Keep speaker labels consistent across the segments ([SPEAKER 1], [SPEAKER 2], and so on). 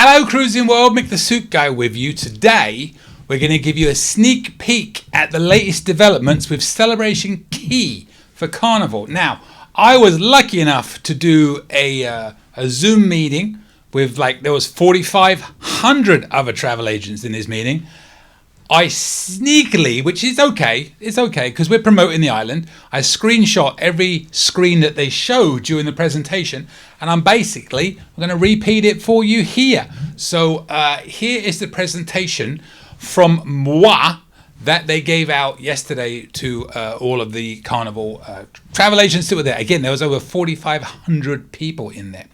[SPEAKER 1] Hello Cruising World, Mick the Suit Guy with you. Today we're going to give you a sneak peek at the latest developments with Celebration Key for Carnival. Now, I was lucky enough to do a Zoom meeting with there was 4,500 other travel agents in this meeting. I sneakily, which is okay, it's okay because we're promoting the island, I screenshot every screen that they showed during the presentation, and I'm going to repeat it for you here. So here is the presentation from moi that they gave out yesterday to all of the Carnival travel agents that were there. Again, there was over 4,500 people in there.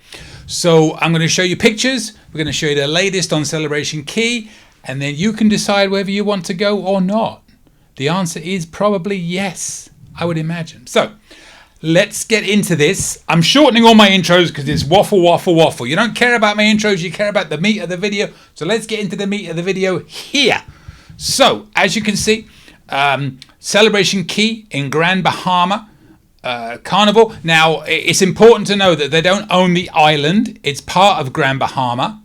[SPEAKER 1] So I'm going to show you pictures. We're going to show you the latest on Celebration Key, and then you can decide whether you want to go or not. The answer is probably yes, I would imagine. So let's get into this. I'm shortening all my intros because it's waffle, waffle, waffle. You don't care about my intros, you care about the meat of the video. So let's get into the meat of the video here. So as you can see, Celebration Key in Grand Bahama, Carnival. Now, it's important to know that they don't own the island. It's part of Grand Bahama.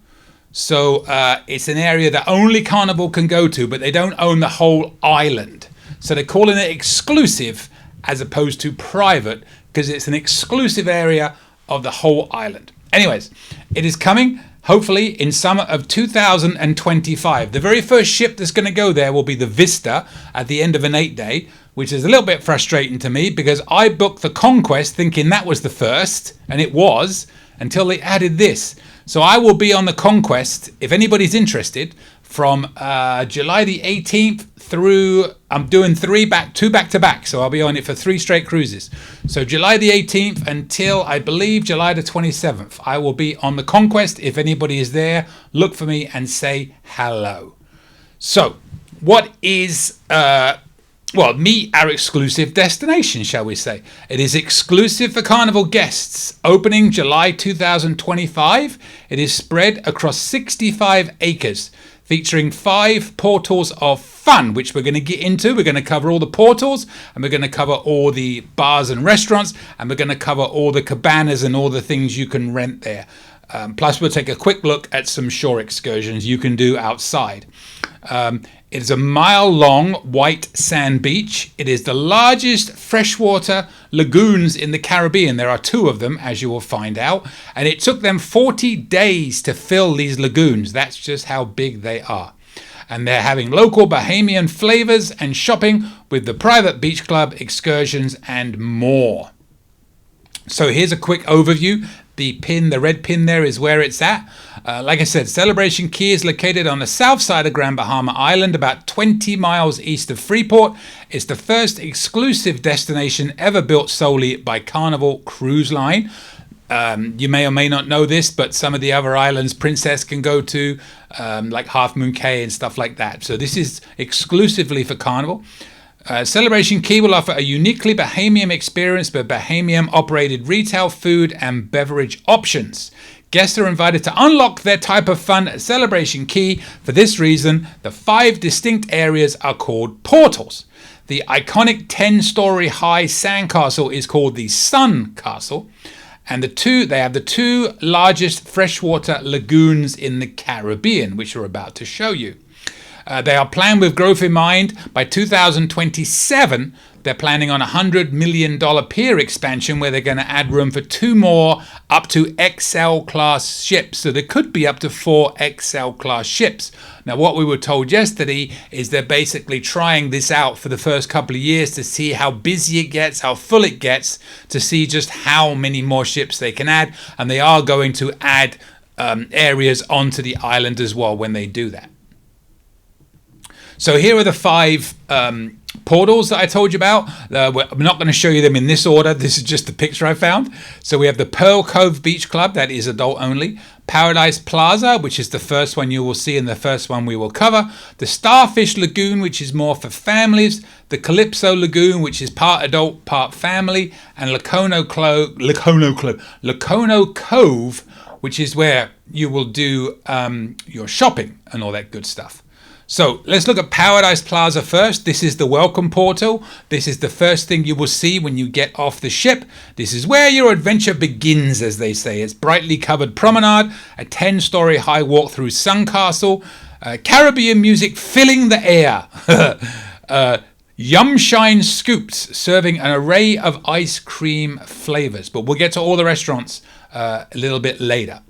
[SPEAKER 1] So it's an area that only Carnival can go to, but they don't own the whole island. So they're calling it exclusive as opposed to private because it's an exclusive area of the whole island. Anyways, it is coming hopefully in summer of 2025. The very first ship that's going to go there will be the Vista at the end of an 8-day, which is a little bit frustrating to me because I booked the Conquest thinking that was the first, and it was, until they added this. So I will be on the Conquest, if anybody's interested, from July the 18th through, I'm doing two back to back, so I'll be on it for 3 straight cruises. So July the 18th until, I believe, July the 27th, I will be on the Conquest. If anybody is there, look for me and say hello. So what is... meet our exclusive destination, shall we say. It is exclusive for Carnival guests. Opening July 2025. It is spread across 65 acres, featuring 5 portals of fun, which we're going to get into. We're going to cover all the portals, and we're going to cover all the bars and restaurants, and we're going to cover all the cabanas and all the things you can rent there. Plus, we'll take a quick look at some shore excursions you can do outside. It is a mile-long white sand beach. It is the largest freshwater lagoons in the Caribbean. There are 2 of them, as you will find out. And it took them 40 days to fill these lagoons. That's just how big they are. And they're having local Bahamian flavors and shopping with the private beach club, excursions, and more. So here's a quick overview. The red pin there is where it's at. Like I said, Celebration Key is located on the south side of Grand Bahama Island, about 20 miles east of Freeport. It's the first exclusive destination ever built solely by Carnival Cruise Line. You may or may not know this, but some of the other islands Princess can go to, like Half Moon Cay and stuff like that. So this is exclusively for Carnival. Celebration Key will offer a uniquely Bahamian experience with Bahamian operated retail, food and beverage options. Guests are invited to unlock their type of fun at Celebration Key. For this reason, the 5 distinct areas are called portals. The iconic 10-story high sandcastle is called the Sun Castle. And they have the 2 largest freshwater lagoons in the Caribbean, which we're about to show you. They are planned with growth in mind. By 2027, they're planning on a $100 million pier expansion where they're going to add room for 2 more up to XL class ships. So there could be up to 4 XL class ships. Now, what we were told yesterday is they're basically trying this out for the first couple of years to see how busy it gets, how full it gets, to see just how many more ships they can add. And they are going to add areas onto the island as well when they do that. So here are the 5 portals that I told you about. I'm not going to show you them in this order. This is just the picture I found. So we have the Pearl Cove Beach Club, that is adult only. Paradise Plaza, which is the first one you will see and the first one we will cover. The Starfish Lagoon, which is more for families. The Calypso Lagoon, which is part adult, part family. And Lokono Cove, which is where you will do your shopping and all that good stuff. So let's look at Paradise Plaza first. This is the welcome portal. This is the first thing you will see when you get off the ship. This is where your adventure begins, as they say. It's brightly covered promenade, a 10-story high walk through Sun Castle, Caribbean music filling the air, Yum Shine scoops serving an array of ice cream flavors. But we'll get to all the restaurants a little bit later.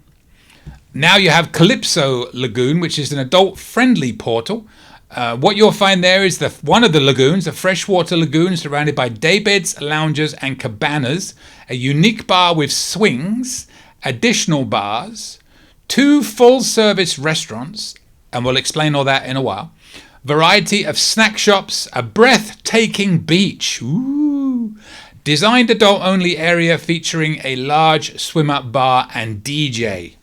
[SPEAKER 1] Now you have Calypso Lagoon, which is an adult-friendly portal. What you'll find there is one of the lagoons, a freshwater lagoon surrounded by daybeds, lounges, and cabanas, a unique bar with swings, additional bars, 2 full-service restaurants, and we'll explain all that in a while, variety of snack shops, a breathtaking beach, designed adult-only area featuring a large swim-up bar and DJ.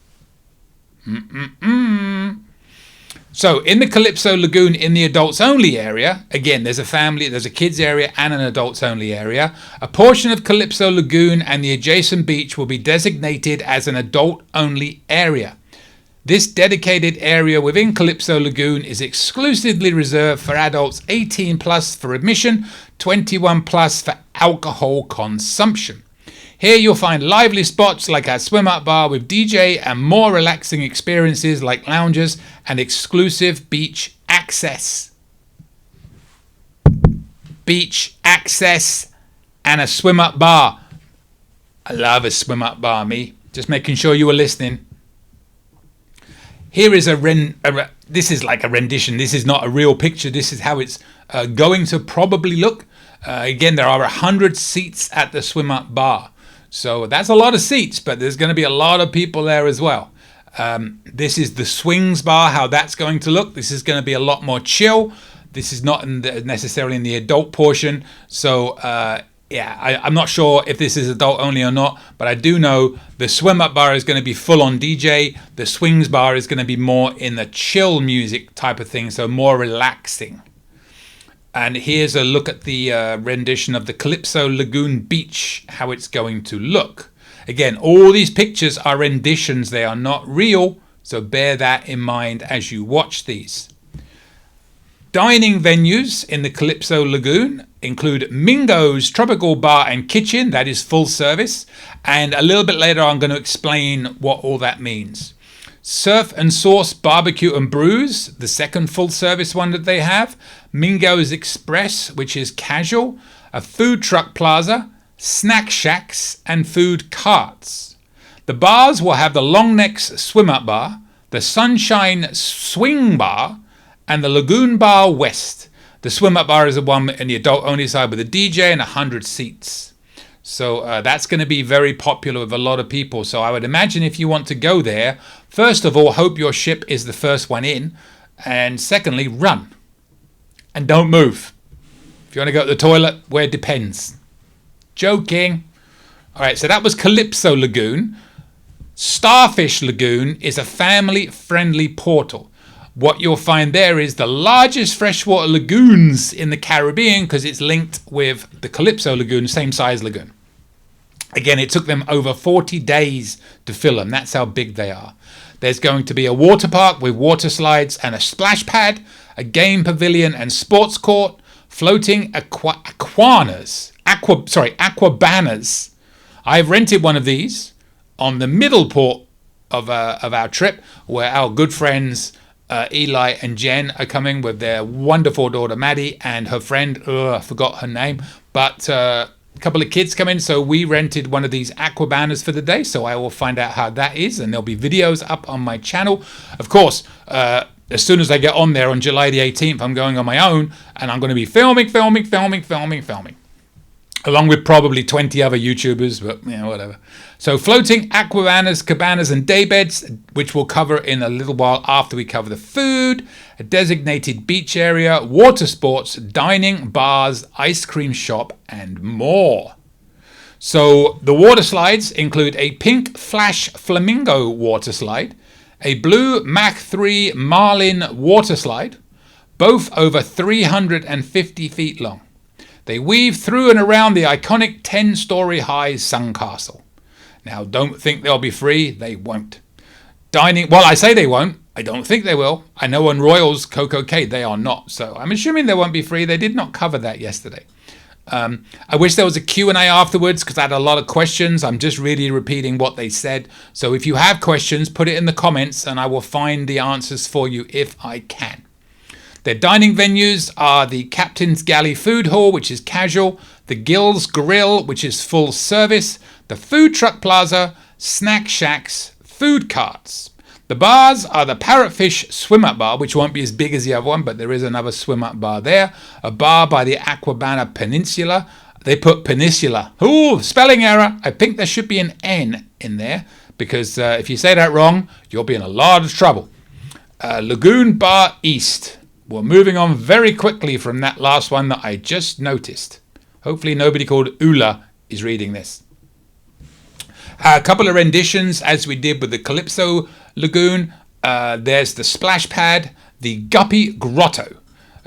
[SPEAKER 1] So in the Calypso Lagoon, in the adults only area, again, there's a kids area and an adults only area. A portion of Calypso Lagoon and the adjacent beach will be designated as an adult only area. This dedicated area within Calypso Lagoon is exclusively reserved for adults 18 plus for admission, 21 plus for alcohol consumption. Here you'll find lively spots like our swim-up bar with DJ and more relaxing experiences like lounges and exclusive beach access. Beach access and a swim-up bar. I love a swim-up bar, me. Just making sure you were listening. Here is this is like a rendition. This is not a real picture. This is how it's going to probably look. Again, there are 100 seats at the swim-up bar. So that's a lot of seats, but there's going to be a lot of people there as well. This is the swings bar, how that's going to look. This is going to be a lot more chill. This is not necessarily in the adult portion. So I'm not sure if this is adult only or not, but I do know the swim up bar is going to be full on DJ. The swings bar is going to be more in the chill music type of thing, so more relaxing. And here's a look at the rendition of the Calypso Lagoon Beach, how it's going to look. Again, all these pictures are renditions. They are not real, so bear that in mind as you watch these. Dining venues in the Calypso Lagoon include Mingo's Tropical Bar and Kitchen, that is full service. And a little bit later, I'm going to explain what all that means. Surf and Sauce Barbecue and Brews, the second full service one that they have. Mingo's Express, which is casual. A food truck plaza, snack shacks, and food carts. The bars will have the Long Necks Swim Up Bar, the Sunshine Swing Bar, and the Lagoon Bar West. The Swim Up Bar is the one in the adult only side with a DJ and 100 seats. So that's going to be very popular with a lot of people. So I would imagine if you want to go there, first of all, hope your ship is the first one in. And secondly, run. And don't move. If you want to go to the toilet, well, it depends. Joking. All right, so that was Calypso Lagoon. Starfish Lagoon is a family-friendly portal. What you'll find there is the largest freshwater lagoons in the Caribbean because it's linked with the Calypso Lagoon, same size lagoon. Again, it took them over 40 days to fill them. That's how big they are. There's going to be a water park with water slides and a splash pad, a game pavilion and sports court, floating aquabanas. I've rented one of these on the middle port of our trip, where our good friends Eli and Jen are coming with their wonderful daughter Maddie and her friend, I forgot her name, but a couple of kids come in, so we rented one of these aquabanas for the day. So I will find out how that is, and there'll be videos up on my channel. Of course, as soon as I get on there on July the 18th, I'm going on my own, and I'm going to be filming, along with probably 20 other YouTubers, but whatever. So floating aquabanas, cabanas, and daybeds, which we'll cover in a little while after we cover the food, a designated beach area, water sports, dining, bars, ice cream shop, and more. So the water slides include a pink Flash Flamingo water slide, a blue Mach 3 Marlin water slide, both over 350 feet long. They weave through and around the iconic 10-story high Sun Castle. Now, don't think they'll be free. They won't. Dining, well, I say they won't. I don't think they will. I know on Royals Coco Cay they are not. So I'm assuming they won't be free. They did not cover that yesterday. I wish there was a Q&A afterwards because I had a lot of questions. I'm just really repeating what they said. So if you have questions, put it in the comments and I will find the answers for you if I can. Their dining venues are the Captain's Galley Food Hall, which is casual, the Gills Grill, which is full service, the Food Truck Plaza, Snack Shacks, food carts. The bars are the Parrotfish Swim-Up Bar, which won't be as big as the other one, but there is another swim-up bar there. A bar by the Aquabana Peninsula. They put Peninsula. Ooh, spelling error. I think there should be an N in there, because if you say that wrong, you'll be in a lot of trouble. Lagoon Bar East. We're moving on very quickly from that last one that I just noticed. Hopefully nobody called Ula is reading this. A couple of renditions, as we did with the Calypso Lagoon. There's the splash pad, the Guppy Grotto.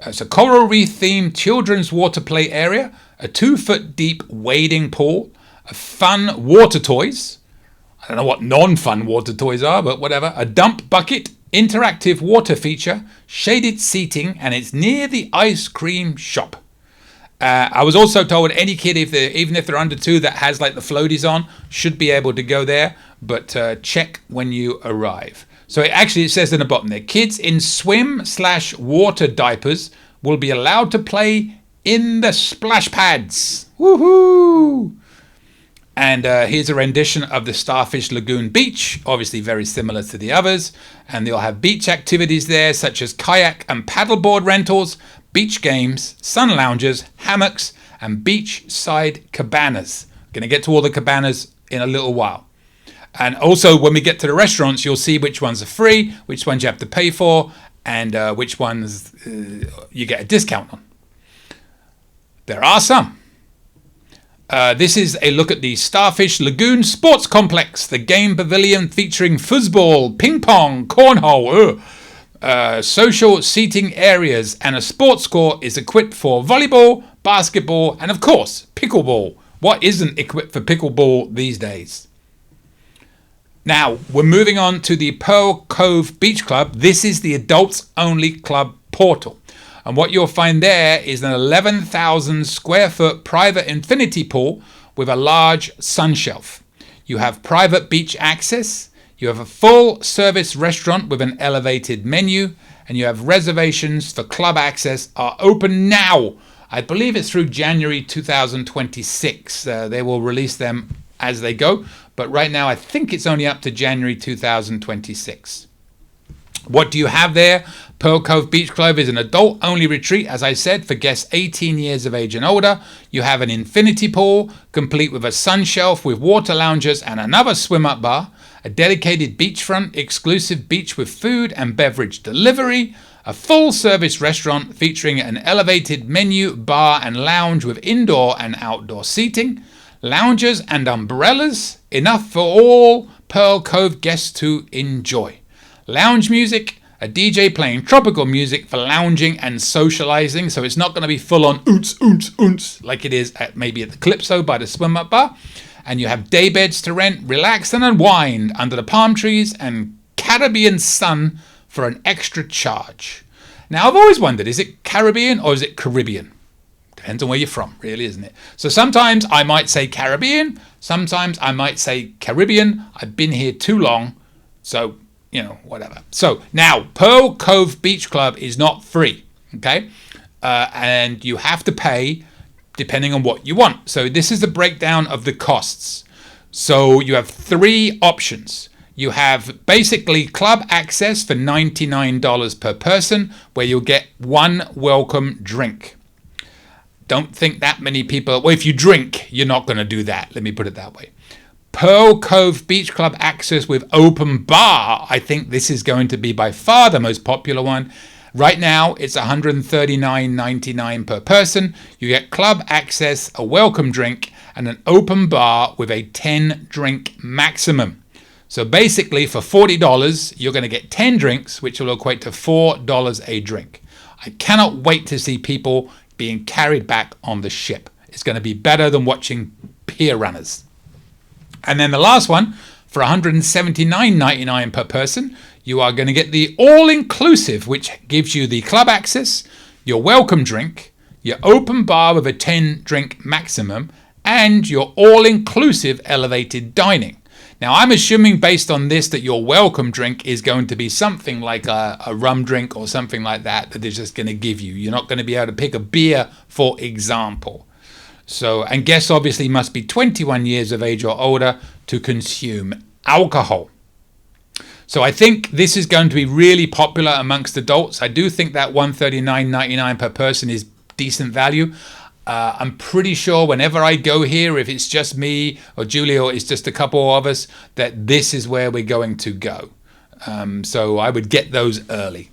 [SPEAKER 1] It's a coral reef themed children's water play area, a 2-foot deep wading pool, a fun water toys. I don't know what non-fun water toys are, but whatever. A dump bucket, interactive water feature, shaded seating, and it's near the ice cream shop. I was also told any kid, even if they're under 2, that has like the floaties on, should be able to go there, but check when you arrive. So it says in the bottom there, kids in swim/water diapers will be allowed to play in the splash pads. Woohoo! And here's a rendition of the Starfish Lagoon beach, obviously very similar to the others. And they'll have beach activities there, such as kayak and paddleboard rentals, beach games, sun lounges, hammocks, and beachside cabanas. Going to get to all the cabanas in a little while. And also when we get to the restaurants, you'll see which ones are free, which ones you have to pay for, and which ones you get a discount on. There are some. This is a look at the Starfish Lagoon Sports Complex, the game pavilion featuring foosball, ping pong, cornhole, social seating areas, and a sports court is equipped for volleyball, basketball, and of course, pickleball. What isn't equipped for pickleball these days? Now, we're moving on to the Pearl Cove Beach Club. This is the adults-only club portal. And what you'll find there is an 11,000 square foot private infinity pool with a large sun shelf. You have private beach access. You have a full service restaurant with an elevated menu. And you have reservations for club access are open now. I believe it's through January 2026. They will release them as they go. But right now, I think it's only up to January 2026. What do you have there? Pearl Cove Beach Club is an adult-only retreat, as I said, for guests 18 years of age and older. You have an infinity pool, complete with a sun shelf with water loungers and another swim-up bar, a dedicated beachfront, exclusive beach with food and beverage delivery, a full-service restaurant featuring an elevated menu, bar and lounge with indoor and outdoor seating, loungers and umbrellas, enough for all Pearl Cove guests to enjoy. Lounge music, a DJ playing tropical music for lounging and socializing, so it's not going to be full on oonts like it is maybe at the Calypso by the swim up bar. And you have day beds to rent, relax and unwind under the palm trees and Caribbean sun for an extra charge. Now I've always wondered, is it Caribbean or is it Caribbean? Depends on where you're from, really, isn't it? So sometimes I might say Caribbean, sometimes I might say Caribbean. I've been here too long, so whatever. So now, Pearl Cove Beach Club is not free, okay? And you have to pay depending on what you want. So this is the breakdown of the costs. So you have 3 options. You have basically club access for $99 per person, where you'll get 1 welcome drink. Don't think that many people, well, if you drink, you're not going to do that. Let me put it that way. Pearl Cove Beach Club access with open bar. I think this is going to be by far the most popular one. Right now, it's $139.99 per person. You get club access, a welcome drink, and an open bar with a 10-drink maximum. So basically, for $40, you're going to get 10 drinks, which will equate to $4 a drink. I cannot wait to see people being carried back on the ship. It's going to be better than watching pier runners. And then the last one, for $179.99 per person, you are going to get the all-inclusive, which gives you the club access, your welcome drink, your open bar with a 10-drink maximum, and your all-inclusive elevated dining. Now, I'm assuming based on this that your welcome drink is going to be something like a rum drink or something like that they're just going to give you. You're not going to be able to pick a beer, for example. So, and guests obviously must be 21 years of age or older to consume alcohol. So I think this is going to be really popular amongst adults. I do think that $139.99 per person is decent value. I'm pretty sure whenever I go here, if it's just me or Julie or it's just a couple of us, that this is where we're going to go. So I would get those early.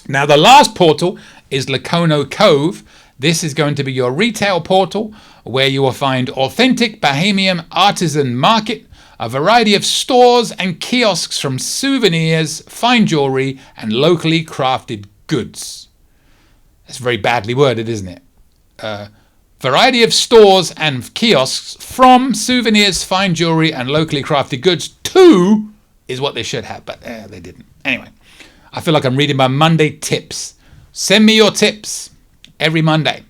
[SPEAKER 1] Now the last portal is Lokono Cove. This is going to be your retail portal where you will find authentic Bahamian artisan market, a variety of stores and kiosks from souvenirs, fine jewelry and locally crafted goods. That's very badly worded, isn't it? Variety of stores and kiosks from souvenirs, fine jewelry and locally crafted goods to is what they should have, but they didn't. Anyway, I feel like I'm reading my Monday tips. Send me your tips every Monday.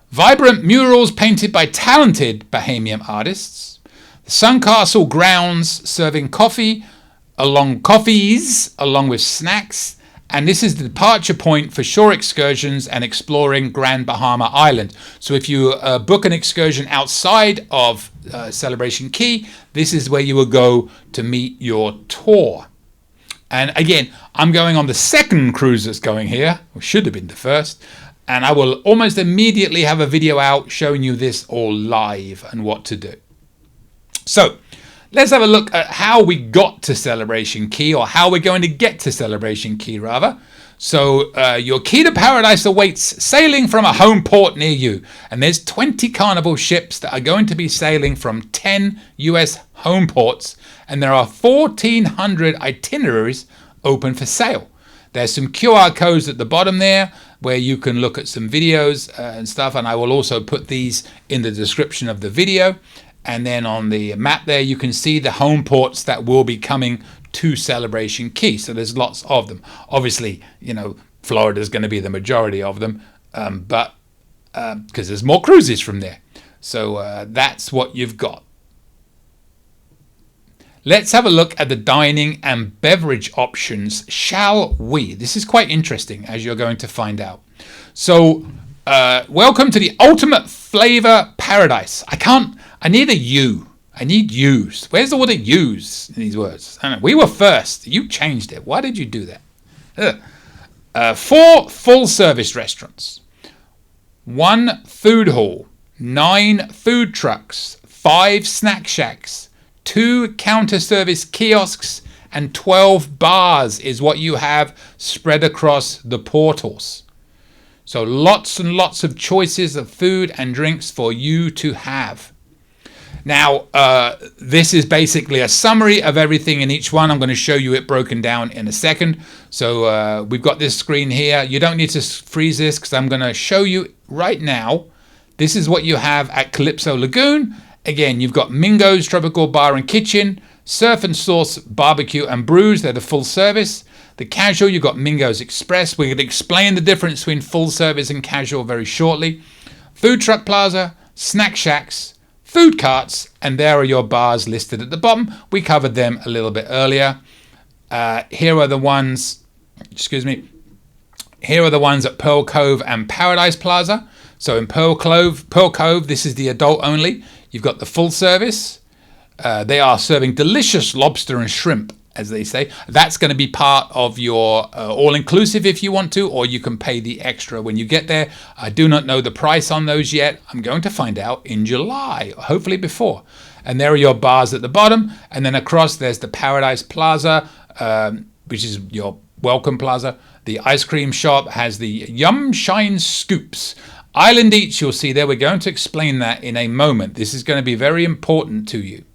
[SPEAKER 1] Vibrant murals painted by talented Bahamian artists. The Suncastle grounds serving coffees along with snacks. And this is the departure point for shore excursions and exploring Grand Bahama Island. So if you book an excursion outside of Celebration Key, this is where you will go to meet your tour. And again, I'm going on the second cruise that's going here, or should have been the first. And I will almost immediately have a video out showing you this all live and what to do. So let's have a look at how we got to Celebration Key, or how we're going to get to Celebration Key, rather. So your key to paradise awaits sailing from a home port near you. And there's 20 Carnival ships that are going to be sailing from 10 US home ports. And there are 1,400 itineraries open for sale. There's some QR codes at the bottom there where you can look at some videos and stuff. And I will also put these in the description of the video. And then on the map there, you can see the home ports that will be coming to Celebration Key. So there's lots of them. Obviously, you know, Florida is going to be the majority of them, but because there's more cruises from there. So that's what you've got. Let's have a look at the dining and beverage options, shall we? This is quite interesting, as you're going to find out. So welcome to the ultimate flavor paradise. I need a U. I need U's. Where's the word U's in these words? I don't know. We were first. You changed it. Why did you do that? 4 full-service restaurants, 1 food hall, 9 food trucks, 5 snack shacks, 2 counter-service kiosks, and 12 bars is what you have spread across the portals. So lots and lots of choices of food and drinks for you to have. Now, this is basically a summary of everything in each one. I'm going to show you it broken down in a second. So we've got this screen here. You don't need to freeze this because I'm going to show you right now. This is what you have at Calypso Lagoon. Again, you've got Mingo's Tropical Bar and Kitchen, Surf and Sauce Barbecue and Brews. They're the full service. The casual, you've got Mingo's Express. We're going to explain the difference between full service and casual very shortly. Food Truck Plaza, Snack Shacks, food carts, and there are your bars listed at the bottom. We covered them a little bit earlier. Here are the ones, here are the ones at Pearl Cove and Paradise Plaza. So in Pearl Cove, this is the adult only. You've got the full service. They are serving delicious lobster and shrimp, as they say. That's going to be part of your all-inclusive if you want to, or you can pay the extra when you get there. I do not know the price on those yet. I'm going to find out in July, hopefully before. And there are your bars at the bottom. And then across, there's the Paradise Plaza, which is your welcome plaza. The ice cream shop has the Yum Shine Scoops. Island Eats, you'll see there. We're going to explain that in a moment. This is going to be very important to you.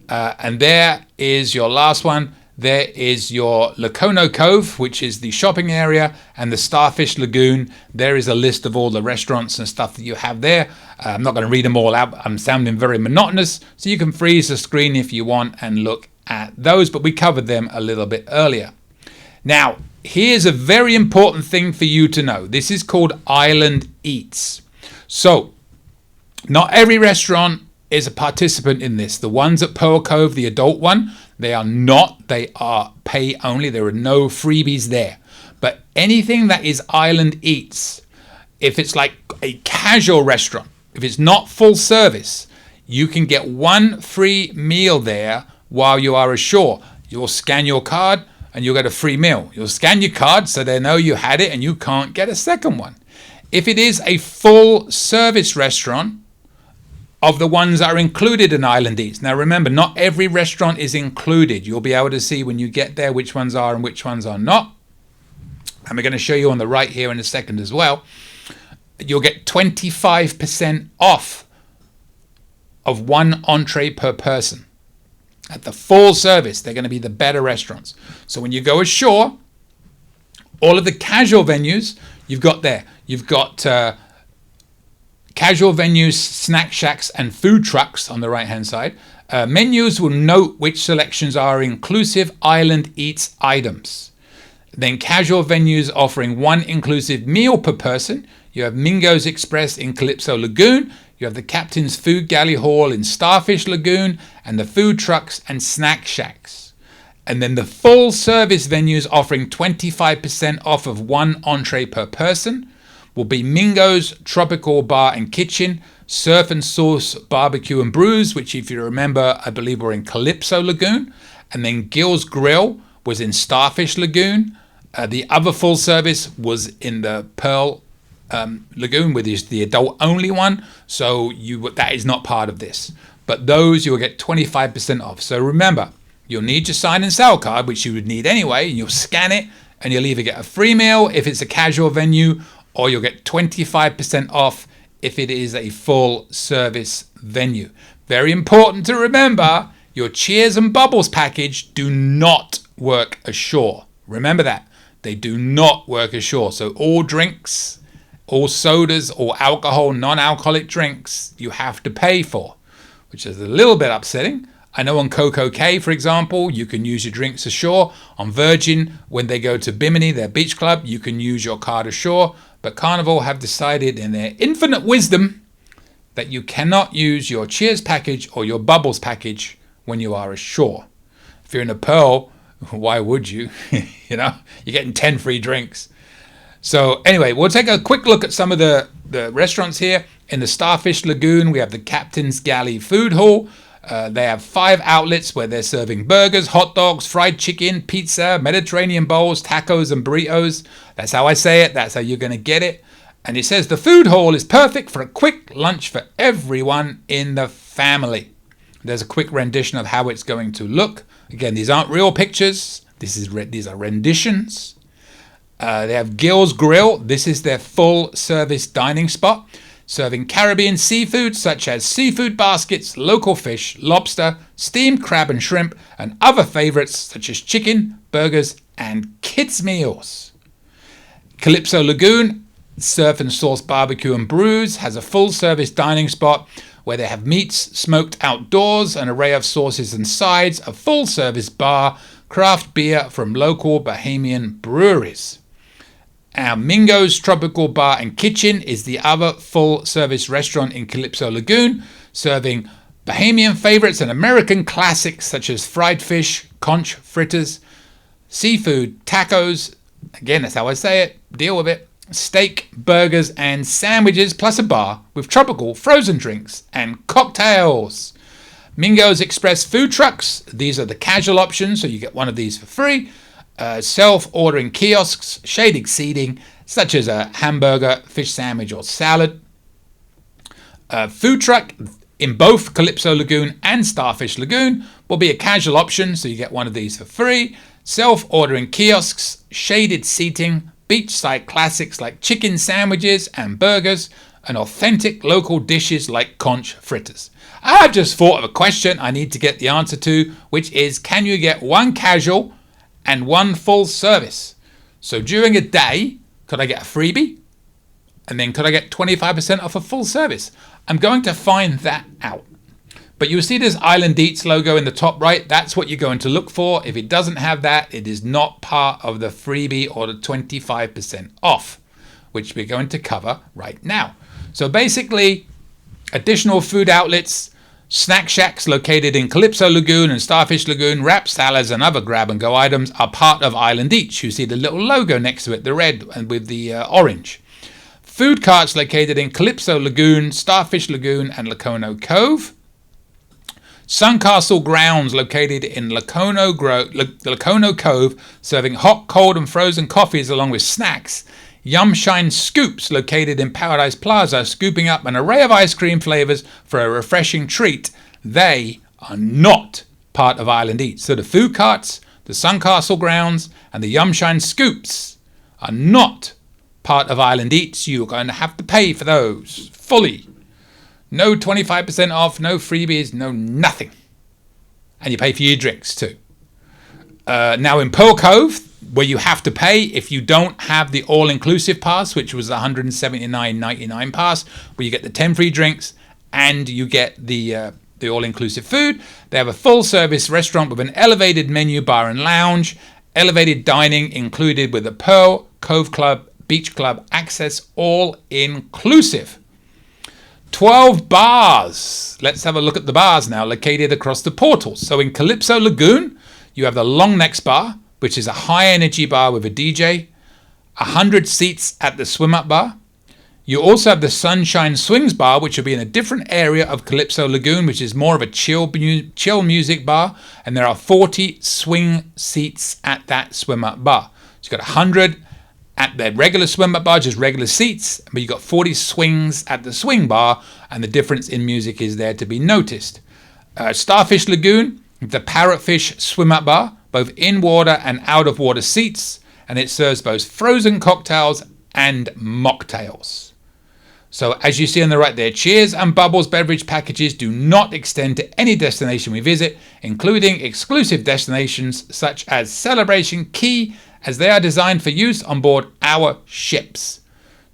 [SPEAKER 1] And there is your last one. There is your Lokono Cove, which is the shopping area, and the Starfish Lagoon. There is a list of all the restaurants and stuff that you have there. I'm not going to read them all out. I'm sounding very monotonous, so you can freeze the screen if you want and look at those, but we covered them a little bit earlier. Now, here's a very important thing for you to know. This is called Island Eats. So, not every restaurant is a participant in this. The ones at Pearl Cove, the adult one, they are not. They are pay only. There are no freebies there. But anything that is Island Eats, if it's like a casual restaurant, if it's not full service, you can get one free meal there while you are ashore. You'll scan your card and you'll get a free meal. You'll scan your card so they know you had it and you can't get a second one. If it is a full service restaurant, of the ones that are included in Island Eats. Now remember, not every restaurant is included. You'll be able to see when you get there which ones are and which ones are not. And we're going to show you on the right here in a second as well. You'll get 25% off of one entree per person. At the full service, they're going to be the better restaurants. So when you go ashore, all of the casual venues you've got there. You've got casual venues, snack shacks, and food trucks on the right-hand side. Menus will note which selections are inclusive Island Eats items. Then casual venues offering one inclusive meal per person. You have Mingo's Express in Calypso Lagoon. You have the Captain's Food Galley Hall in Starfish Lagoon, and the food trucks and snack shacks. And then the full service venues offering 25% off of one entree per person will be Mingo's Tropical Bar and Kitchen, Surf and Sauce Barbecue and Brews, which if you remember, I believe were in Calypso Lagoon. And then Gill's Grill was in Starfish Lagoon. The other full service was in the Pearl Lagoon, which is the adult only one. So that is not part of this. But those you'll get 25% off. So remember, you'll need your sign and sale card, which you would need anyway. And you'll scan it and you'll either get a free meal if it's a casual venue, or you'll get 25% off if it is a full service venue. Very important to remember, your Cheers and Bubbles package do not work ashore. Remember that. They do not work ashore. So all drinks, all sodas, all alcohol, non-alcoholic drinks, you have to pay for, which is a little bit upsetting. I know on Coco Cay, for example, you can use your drinks ashore. On Virgin, when they go to Bimini, their beach club, you can use your card ashore. But Carnival have decided in their infinite wisdom that you cannot use your Cheers package or your Bubbles package when you are ashore. If you're in a Pearl, why would you? You're getting 10 free drinks. So anyway, we'll take a quick look at some of the restaurants here. In the Starfish Lagoon, we have the Captain's Galley Food Hall. They have 5 outlets where they're serving burgers, hot dogs, fried chicken, pizza, Mediterranean bowls, tacos, and burritos. That's how I say it. That's how you're going to get it. And it says the food hall is perfect for a quick lunch for everyone in the family. There's a quick rendition of how it's going to look. Again, these aren't real pictures. These are renditions. They have Gill's Grill. This is their full service dining spot, serving Caribbean seafood such as seafood baskets, local fish, lobster, steamed crab and shrimp, and other favorites such as chicken, burgers, and kids' meals. Calypso Lagoon, Surf and Sauce Barbecue and Brews, has a full-service dining spot where they have meats smoked outdoors, an array of sauces and sides, a full-service bar, craft beer from local Bahamian breweries. Our Mingo's Tropical Bar and Kitchen is the other full-service restaurant in Calypso Lagoon, serving Bahamian favorites and American classics such as fried fish, conch fritters, seafood, tacos, again, that's how I say it, deal with it, steak, burgers, and sandwiches, plus a bar with tropical frozen drinks and cocktails. Mingo's Express food trucks, these are the casual options, so you get one of these for free. Self-ordering kiosks, shaded seating, such as a hamburger, fish sandwich, or salad. Food truck in both Calypso Lagoon and Starfish Lagoon will be a casual option, so you get one of these for free. Self-ordering kiosks, shaded seating, beachside classics like chicken sandwiches and burgers, and authentic local dishes like conch fritters. I just thought of a question I need to get the answer to, which is, can you get one casual and one full service? So during a day, could I get a freebie? And then could I get 25% off a full service? I'm going to find that out. But you'll see this Island Eats logo in the top right. That's what you're going to look for. If it doesn't have that, it is not part of the freebie or the 25% off, which we're going to cover right now. So basically, additional food outlets, snack shacks located in Calypso Lagoon and Starfish Lagoon, wrap salads and other grab-and-go items are part of Island Eats. You see the little logo next to it, the red and with the orange. Food carts located in Calypso Lagoon, Starfish Lagoon and Lokono Cove. Suncastle grounds located in Lokono Cove, serving hot, cold and frozen coffees along with snacks. Yum Shine Scoops located in Paradise Plaza, scooping up an array of ice cream flavors for a refreshing treat. They are not part of Island Eats. So the food carts, the Suncastle grounds and the Yum Shine Scoops are not part of Island Eats. You're going to have to pay for those fully. No 25% off, no freebies, no nothing. And you pay for your drinks too. Now in Pearl Cove, where you have to pay if you don't have the all-inclusive pass, which was the $179.99 pass, where you get the 10 free drinks and you get the all-inclusive food. They have a full-service restaurant with an elevated menu, bar and lounge, elevated dining included with a Pearl Cove Club, Beach Club access, all inclusive. 12 bars. Let's have a look at the bars now, located across the portals. So in Calypso Lagoon, you have the Long Necks Bar, which is a high-energy bar with a DJ, 100 seats at the swim-up bar. You also have the Sunshine Swings Bar, which will be in a different area of Calypso Lagoon, which is more of a chill music bar, and there are 40 swing seats at that swim-up bar. So you've got 100 at the regular swim-up bar, just regular seats, but you've got 40 swings at the swing bar, and the difference in music is there to be noticed. Starfish Lagoon, the Parrotfish swim-up bar, both in-water and out-of-water seats, and it serves both frozen cocktails and mocktails. So as you see on the right there, Cheers and Bubbles beverage packages do not extend to any destination we visit, including exclusive destinations such as Celebration Key, as they are designed for use on board our ships,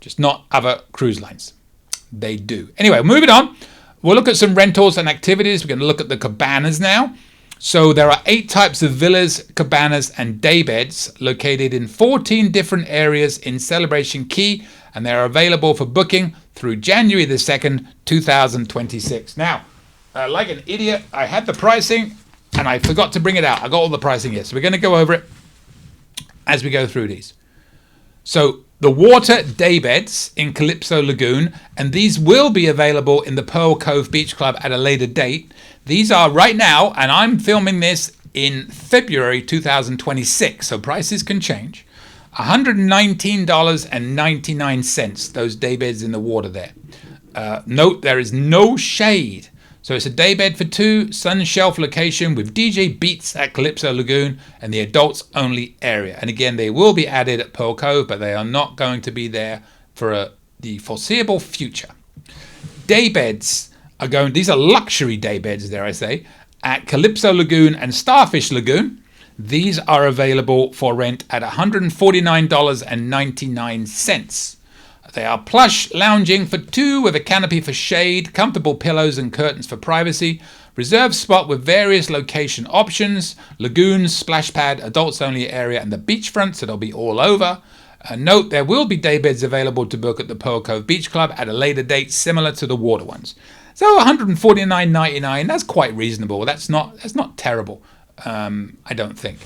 [SPEAKER 1] just not other cruise lines. They do. Anyway, moving on, we'll look at some rentals and activities. We're going to look at the cabanas now. So there are 8 types of villas, cabanas and daybeds located in 14 different areas in Celebration Key, and they are available for booking through January the 2nd, 2026. Now, like an idiot, I had the pricing and I forgot to bring it out. I got all the pricing here, so we're going to go over it as we go through these. So the water daybeds in Calypso Lagoon, and these will be available in the Pearl Cove Beach Club at a later date. These are right now, and I'm filming this in February 2026, so prices can change. $119.99, those daybeds in the water there. Note there is no shade. So it's a daybed for 2, sun shelf location with DJ Beats at Calypso Lagoon and the adults only area. And again, they will be added at Pearl Cove, but they are not going to be there for the foreseeable future. Daybeds are going, these are luxury daybeds, dare I say, at Calypso Lagoon and Starfish Lagoon. These are available for rent at $149.99. They are plush lounging for 2 with a canopy for shade, comfortable pillows and curtains for privacy, reserved spot with various location options, lagoons, splash pad, adults only area and the beachfront, so they'll be all over. Note there will be daybeds available to book at the Pearl Cove Beach Club at a later date, similar to the water ones. So $149.99, that's quite reasonable. That's not terrible, I don't think.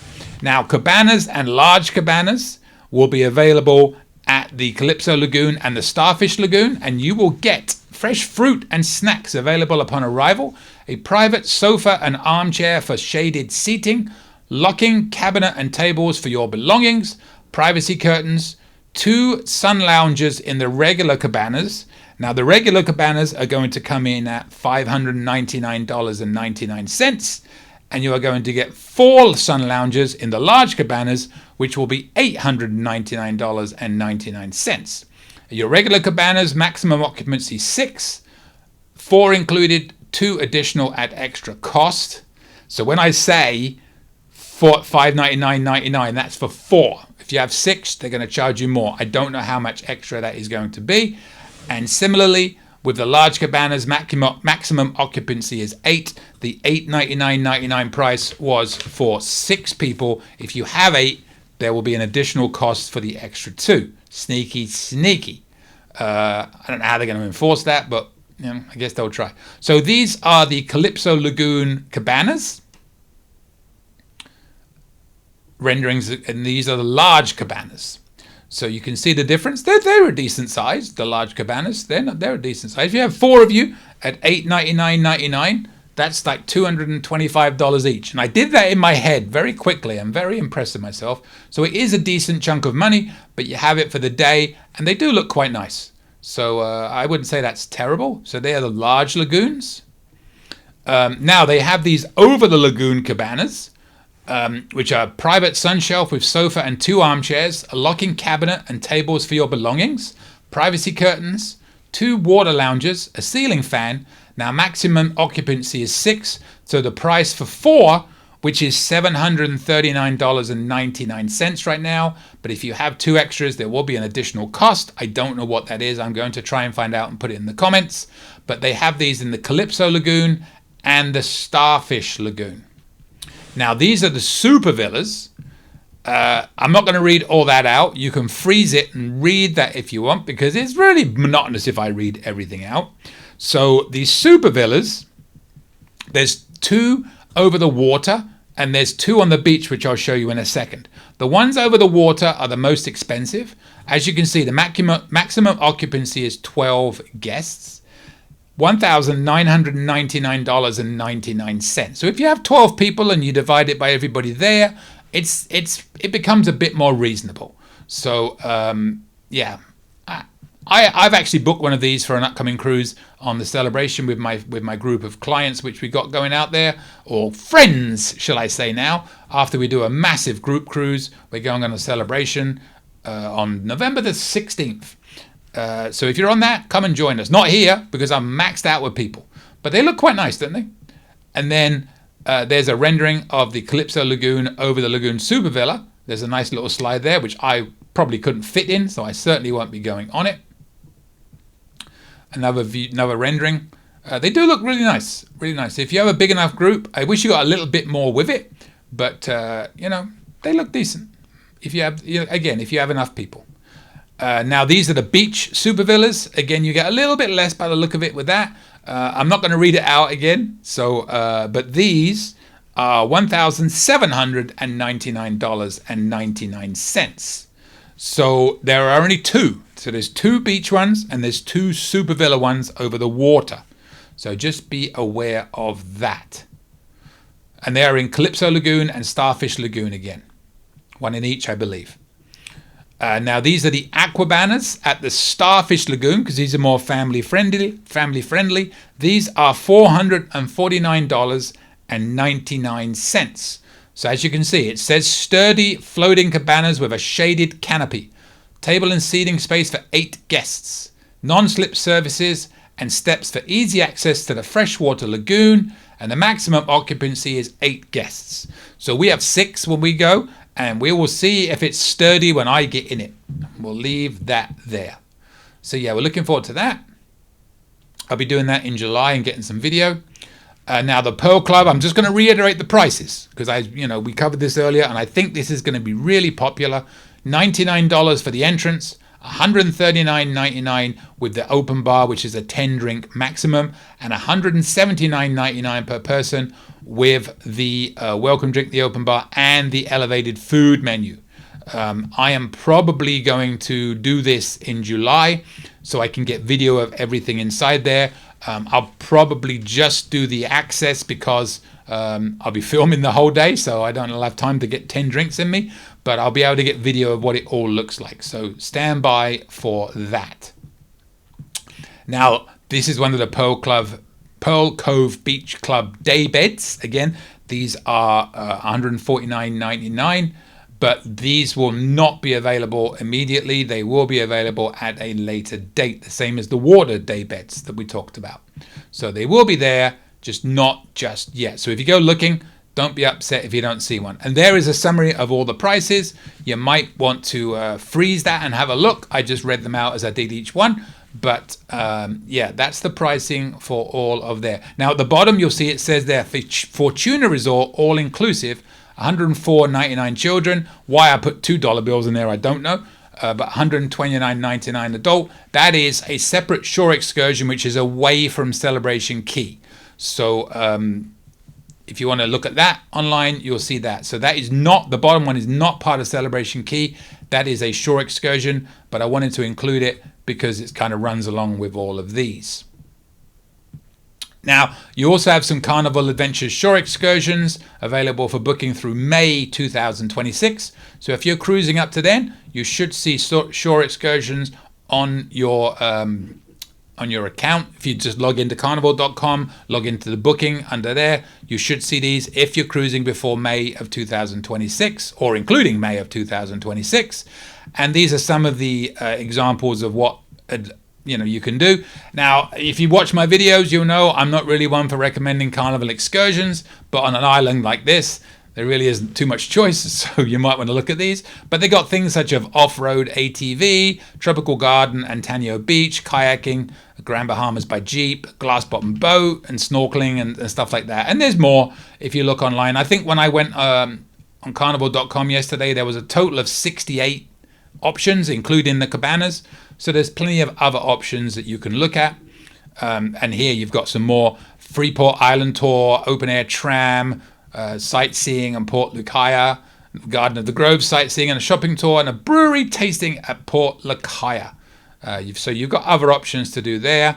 [SPEAKER 1] Now, cabanas and large cabanas will be available at the Calypso Lagoon and the Starfish Lagoon, and you will get fresh fruit and snacks available upon arrival, a private sofa and armchair for shaded seating, locking cabinet and tables for your belongings, privacy curtains, 2 sun lounges in the regular cabanas. Now the regular cabanas are going to come in at $599.99, and you are going to get 4 sun lounges in the large cabanas, which will be $899.99. Your regular cabanas, maximum occupancy 6, 4 included, 2 additional at extra cost. So when I say $599.99, that's for 4. If you have 6, they're going to charge you more. I don't know how much extra that is going to be. And similarly, With the large cabanas, maximum occupancy is 8. The $899.99 price was for 6 people. If you have 8, there will be an additional cost for the extra 2. Sneaky, sneaky. I don't know how they're going to enforce that, but I guess they'll try. So these are the Calypso Lagoon cabanas. Renderings, and these are the large cabanas. So you can see the difference. They're a decent size. The large cabanas, they're a decent size. If you have 4 of you at $899.99, that's like $225 each. And I did that in my head very quickly. I'm very impressed with myself. So it is a decent chunk of money, but you have it for the day, and they do look quite nice. So I wouldn't say that's terrible. So they are the large lagoons. Now they have these over the lagoon cabanas, which are private sun shelf with sofa and 2 armchairs, a locking cabinet and tables for your belongings, privacy curtains, 2 water lounges, a ceiling fan. Now maximum occupancy is 6, so the price for 4, which is $739.99 right now. But if you have 2 extras, there will be an additional cost. I don't know what that is. I'm going to try and find out and put it in the comments. But they have these in the Calypso Lagoon and the Starfish Lagoon. Now, these are the super villas. I'm not going to read all that out. You can freeze it and read that if you want, because it's really monotonous if I read everything out. So these super villas, there's 2 over the water, and there's 2 on the beach, which I'll show you in a second. The ones over the water are the most expensive. As you can see, the maximum occupancy is 12 guests. $1,999.99. So if you have 12 people and you divide it by everybody there, it becomes a bit more reasonable. So yeah, I've actually booked one of these for an upcoming cruise on the Celebration with my group of clients, which we got going out there, or friends, shall I say now. After we do a massive group cruise, we're going on a Celebration on November the 16th. So if you're on that, come and join us. Not here, because I'm maxed out with people. But they look quite nice, don't they? And then there's a rendering of the Calypso Lagoon over the Lagoon Super Villa. There's a nice little slide there, which I probably couldn't fit in, so I certainly won't be going on it. Another view, another rendering. They do look really nice, really nice. If you have a big enough group, I wish you got a little bit more with it, but they look decent. If you have, if you have enough people. Now these are the beach super villas. Again, you get a little bit less by the look of it with that. I'm not going to read it out again. So, but these are $1,799.99. So there are only 2. So there's 2 beach ones and there's 2 super villa ones over the water. So just be aware of that. And they are in Calypso Lagoon and Starfish Lagoon again. 1 in each, I believe. Now these are the Aquabanas at the Starfish Lagoon, because these are more family friendly. These are $449.99. So as you can see, it says sturdy floating cabanas with a shaded canopy, table and seating space for 8 guests, non-slip services and steps for easy access to the freshwater lagoon, and the maximum occupancy is 8 guests. So we have 6 when we go, and we will see if it's sturdy when I get in it. We'll leave that there. So yeah, we're looking forward to that. I'll be doing that in July and getting some video. Now the Pearl Club, I'm just going to reiterate the prices, because we covered this earlier, and I think this is going to be really popular. $99 for the entrance, $139.99 with the open bar, which is a 10-drink maximum, and $179.99 per person with the welcome drink, the open bar, and the elevated food menu. I am probably going to do this in July so I can get video of everything inside there. I'll probably just do the access because I'll be filming the whole day, so I don't have time to get 10 drinks in me, but I'll be able to get video of what it all looks like. So stand by for that. Now, this is one of the Pearl Cove Beach Club day beds. Again, these are $149.99, but these will not be available immediately. They will be available at a later date, the same as the water day beds that we talked about. So they will be there, just not just yet. So if you go looking, don't be upset if you don't see one. And there is a summary of all the prices. You might want to freeze that and have a look. I just read them out as I did each one. But yeah, that's the pricing for all of there. Now at the bottom you'll see it says there Fortuna Resort all inclusive, $104.99 children. Why I put $2 bills in there I don't know. But $129.99 adult. That is a separate shore excursion which is away from Celebration Key. So if you want to look at that online, you'll see that. So that is not, the bottom one is not part of Celebration Key. That is a shore excursion, but I wanted to include it because it kind of runs along with all of these. Now, you also have some Carnival Adventures shore excursions available for booking through May 2026. So if you're cruising up to then, you should see shore excursions on your account. If you just log into carnival.com, log into the booking under there, you should see these if you're cruising before May of 2026 or including May of 2026. And these are some of the examples of what you can do. Now, if you watch my videos, you'll know I'm not really one for recommending Carnival excursions, but on an island like this, there really isn't too much choice, so you might want to look at these. But they got things such as off-road ATV, tropical garden, Antonio Beach, kayaking, Grand Bahamas by Jeep, glass bottom boat, and snorkeling and stuff like that. And there's more if you look online. I think when I went on carnival.com yesterday, there was a total of 68 options, including the cabanas. So there's plenty of other options that you can look at. And here you've got some more Freeport Island tour, open air tram, sightseeing and Port Lucaya, Garden of the Grove sightseeing and a shopping tour, and a brewery tasting at Port Lucaya. So you've got other options to do there.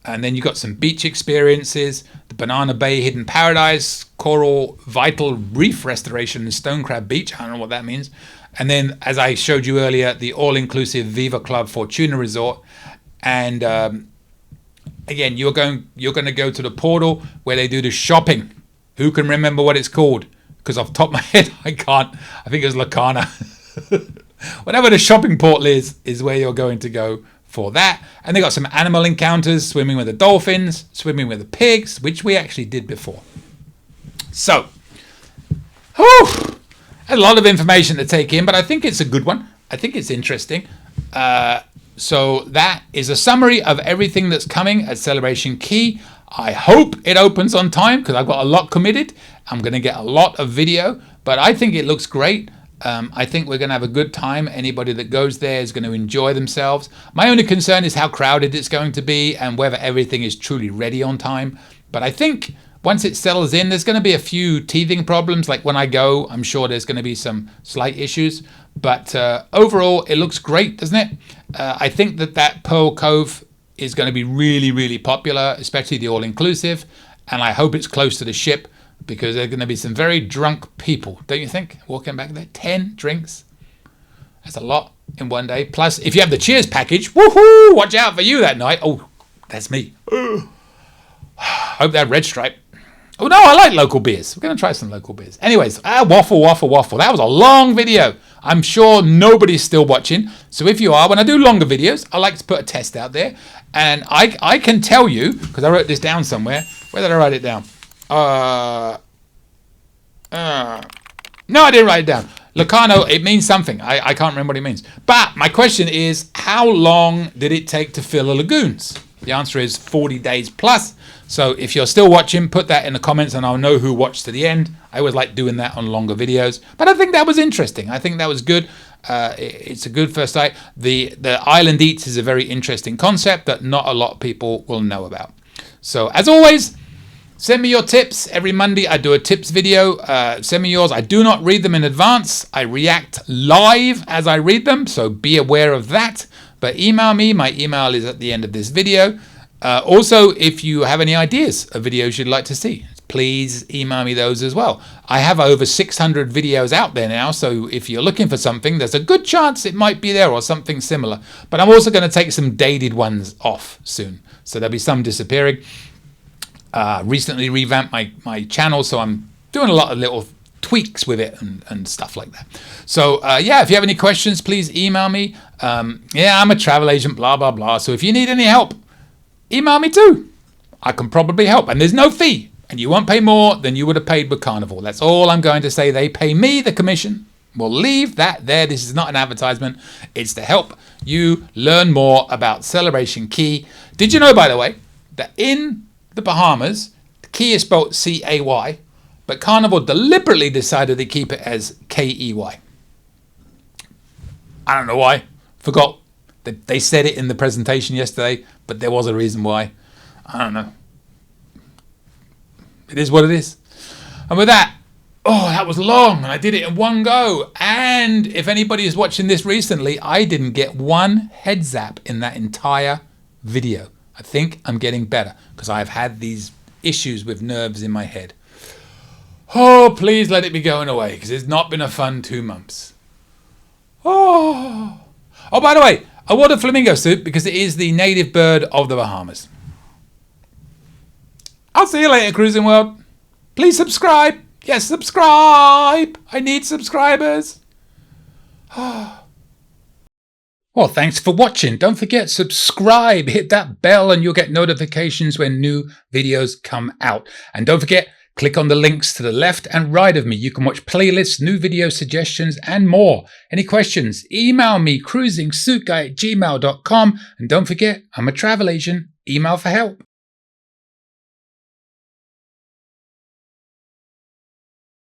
[SPEAKER 1] And then you've got some beach experiences, the Banana Bay Hidden Paradise, Coral Vital Reef Restoration and Stone Crab Beach. I don't know what that means. And then, as I showed you earlier, the all-inclusive Viva Club Fortuna Resort. And again, you're going to go to the portal where they do the shopping. Who can remember what it's called? Because off the top of my head, I can't. I think it was Lokono. Whatever the shopping portal is where you're going to go for that. And they got some animal encounters, swimming with the dolphins, swimming with the pigs, which we actually did before. So, a lot of information to take in, but I think it's a good one. I think it's interesting. So that is a summary of everything that's coming at Celebration Key. I hope it opens on time because I've got a lot committed. I'm going to get a lot of video, but I think it looks great. I think we're going to have a good time. Anybody that goes there is going to enjoy themselves. My only concern is how crowded it's going to be and whether everything is truly ready on time. But I think once it settles in, there's going to be a few teething problems. Like when I go, I'm sure there's going to be some slight issues. But overall, it looks great, doesn't it? I think that Pearl Cove is going to be really, really popular, especially the all-inclusive. And I hope it's close to the ship because there are going to be some very drunk people, don't you think? Walking back there, 10 drinks. That's a lot in one day. Plus, if you have the Cheers package, woohoo! Watch out for you that night. Oh, that's me. Hope they have Red Stripe. Oh no, I like local beers. We're going to try some local beers. Anyways, waffle. That was a long video. I'm sure nobody's still watching. So if you are, when I do longer videos, I like to put a test out there. And I can tell you, because I wrote this down somewhere. Where did I write it down? No, I didn't write it down. Lokono, it means something. I can't remember what it means. But my question is, how long did it take to fill the lagoons? The answer is 40 days plus. So if you're still watching, put that in the comments and I'll know who watched to the end. I always like doing that on longer videos. But I think that was interesting. I think that was good. It's a good first sight. The Island Eats is a very interesting concept that not a lot of people will know about. So as always, send me your tips. Every Monday I do a tips video. Send me yours. I do not read them in advance. I react live as I read them. So be aware of that. But email me. My email is at the end of this video. Also, if you have any ideas of videos you'd like to see, please email me those as well. I have over 600 videos out there now, so if you're looking for something, there's a good chance it might be there or something similar. But I'm also going to take some dated ones off soon, so there'll be some disappearing. Recently revamped my channel, so I'm doing a lot of little tweaks with it and stuff like that. So yeah, if you have any questions, please email me. Yeah, I'm a travel agent, blah, blah, blah. So if you need any help, email me too. I can probably help. And there's no fee. And you won't pay more than you would have paid with Carnival. That's all I'm going to say. They pay me the commission. We'll leave that there. This is not an advertisement. It's to help you learn more about Celebration Key. Did you know, by the way, that in the Bahamas, the Key is spelled C-A-Y, but Carnival deliberately decided to keep it as K-E-Y. I don't know why. Forgot that they said it in the presentation yesterday, but there was a reason why. I don't know. It is what it is. And with that, that was long, and I did it in one go. And if anybody is watching this recently, I didn't get one head zap in that entire video. I think I'm getting better because I've had these issues with nerves in my head. Oh, please let it be going away because it's not been a fun 2 months. Oh, by the way, I wore the flamingo suit because it is the native bird of the Bahamas. I'll see you later, Cruising World. Please subscribe. Yes, subscribe. I need subscribers. Well, thanks for watching. Don't forget, subscribe, hit that bell, and you'll get notifications when new videos come out. And don't forget, click on the links to the left and right of me. You can watch playlists, new video suggestions, and more. Any questions? Email me, cruisingsuitguy@gmail.com. And don't forget, I'm a travel agent. Email for help.